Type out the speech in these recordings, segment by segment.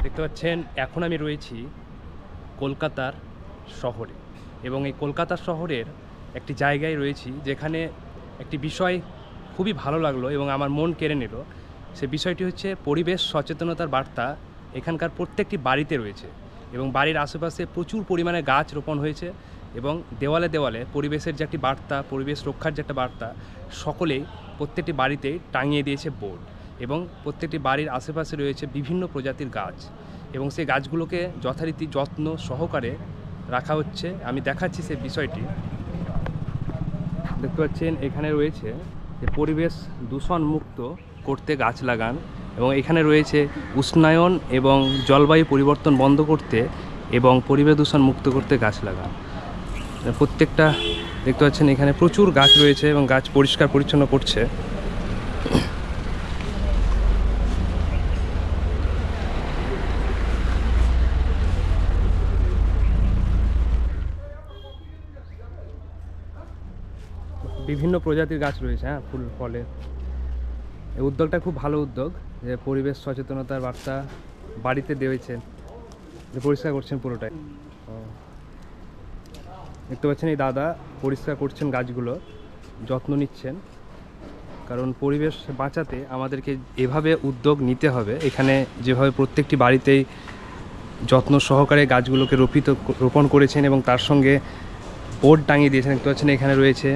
দেখতে পাচ্ছেন এখন আমি রয়েছি কলকাতার শহরে, এবং এই কলকাতা শহরের একটি জায়গায় রয়েছি যেখানে একটি বিষয় খুবই ভালো লাগলো এবং আমার মন কেড়ে নিল। সে বিষয়টি হচ্ছে পরিবেশ সচেতনতার বার্তা এখানকার প্রত্যেকটি বাড়িতে রয়েছে, এবং বাড়ির আশেপাশে প্রচুর পরিমাণে গাছ রোপণ হয়েছে, এবং দেওয়ালে দেওয়ালে পরিবেশের যে একটি বার্তা, পরিবেশ রক্ষার যে একটা বার্তা, সকলেই প্রত্যেকটি বাড়িতেই টাঙিয়ে দিয়েছে বোর্ড, এবং প্রত্যেকটি বাড়ির আশেপাশে রয়েছে বিভিন্ন প্রজাতির গাছ, এবং সেই গাছগুলোকে যথারীতি যত্ন সহকারে রাখা হচ্ছে। আমি দেখাচ্ছি সেই বিষয়টি। দেখতে পাচ্ছেন এখানে রয়েছে যে পরিবেশ দূষণ মুক্ত করতে গাছ লাগান, এবং এখানে রয়েছে উষ্ণায়ন এবং জলবায়ু পরিবর্তন বন্ধ করতে এবং পরিবেশ দূষণ মুক্ত করতে গাছ লাগান। প্রত্যেকটা দেখতে পাচ্ছেন এখানে প্রচুর গাছ রয়েছে এবং গাছ পরিষ্কার পরিচ্ছন্ন করছে। বিভিন্ন প্রজাতির গাছ রয়েছে, হ্যাঁ, ফুল ফলে। এই উদ্যোগটা খুব ভালো উদ্যোগ, যে পরিবেশ সচেতনতার বার্তা বাড়িতে দিয়েছেন, যে পরিষ্কার করছেন পুরোটাই। দেখতে পাচ্ছেন এই দাদা পরিষ্কার করছেন গাছগুলো, যত্ন নিচ্ছেন, কারণ পরিবেশ বাঁচাতে আমাদেরকে এভাবে উদ্যোগ নিতে হবে। এখানে যেভাবে প্রত্যেকটি বাড়িতেই যত্ন সহকারে গাছগুলোকে রোপণ করেছেন এবং তার সঙ্গে বোর্ড টাঙিয়ে দিয়েছেন। দেখতে পাচ্ছেন এখানে রয়েছে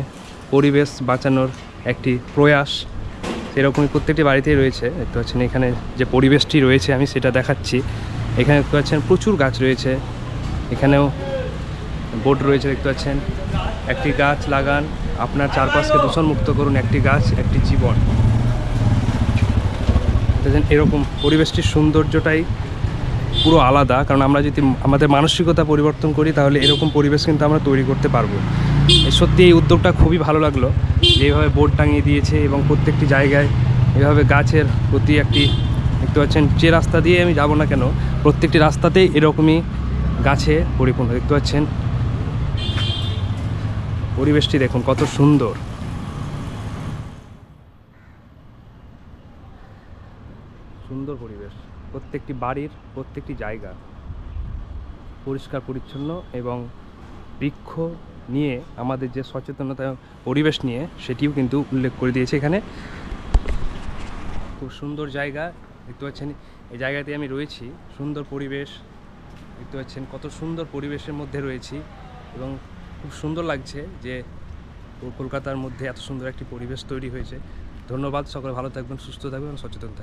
পরিবেশ বাঁচানোর একটি প্রয়াস, সেরকমই প্রত্যেকটি বাড়িতেই রয়েছে। দেখতে পাচ্ছেন এখানে যে পরিবেশটি রয়েছে আমি সেটা দেখাচ্ছি। এখানে দেখতে পাচ্ছেন প্রচুর গাছ রয়েছে, এখানেও বোর্ড রয়েছে। দেখতে পাচ্ছেন একটি গাছ লাগান, আপনার চারপাশকে দূষণমুক্ত করুন, একটি গাছ একটি জীবন। এরকম পরিবেশটির সৌন্দর্যটাই পুরো আলাদা, কারণ আমরা যদি আমাদের মানসিকতা পরিবর্তন করি তাহলে এরকম পরিবেশ কিন্তু আমরা তৈরি করতে পারবো। সত্যি এই উদ্যোগটা খুবই ভালো লাগলো, যেভাবে বোর্ড টাঙিয়ে দিয়েছে এবং প্রত্যেকটি জায়গায় এভাবে গাছের প্রতি একটি, দেখতে পাচ্ছেন যে রাস্তা দিয়ে আমি যাব না কেন প্রত্যেকটি রাস্তাতেই এরকমই গাছে পরিপূর্ণ। দেখতে পাচ্ছেন পরিবেশটি দেখুন কত সুন্দর। সুন্দর পরিবেশ, প্রত্যেকটি বাড়ির প্রত্যেকটি জায়গা পরিষ্কার পরিচ্ছন্ন, এবং বৃক্ষ নিয়ে আমাদের যে সচেতনতা পরিবেশ নিয়ে সেটিও কিন্তু উল্লেখ করে দিয়েছে এখানে। খুব সুন্দর জায়গা, দেখতে পাচ্ছেন এই জায়গাতে আমি রয়েছি, সুন্দর পরিবেশ। দেখতে পাচ্ছেন কত সুন্দর পরিবেশের মধ্যে রয়েছি, এবং খুব সুন্দর লাগছে যে কলকাতার মধ্যে এত সুন্দর একটি পরিবেশ তৈরি হয়েছে। ধন্যবাদ, সকলে ভালো থাকবেন, সুস্থ থাকবেন, সচেতন থাকবেন।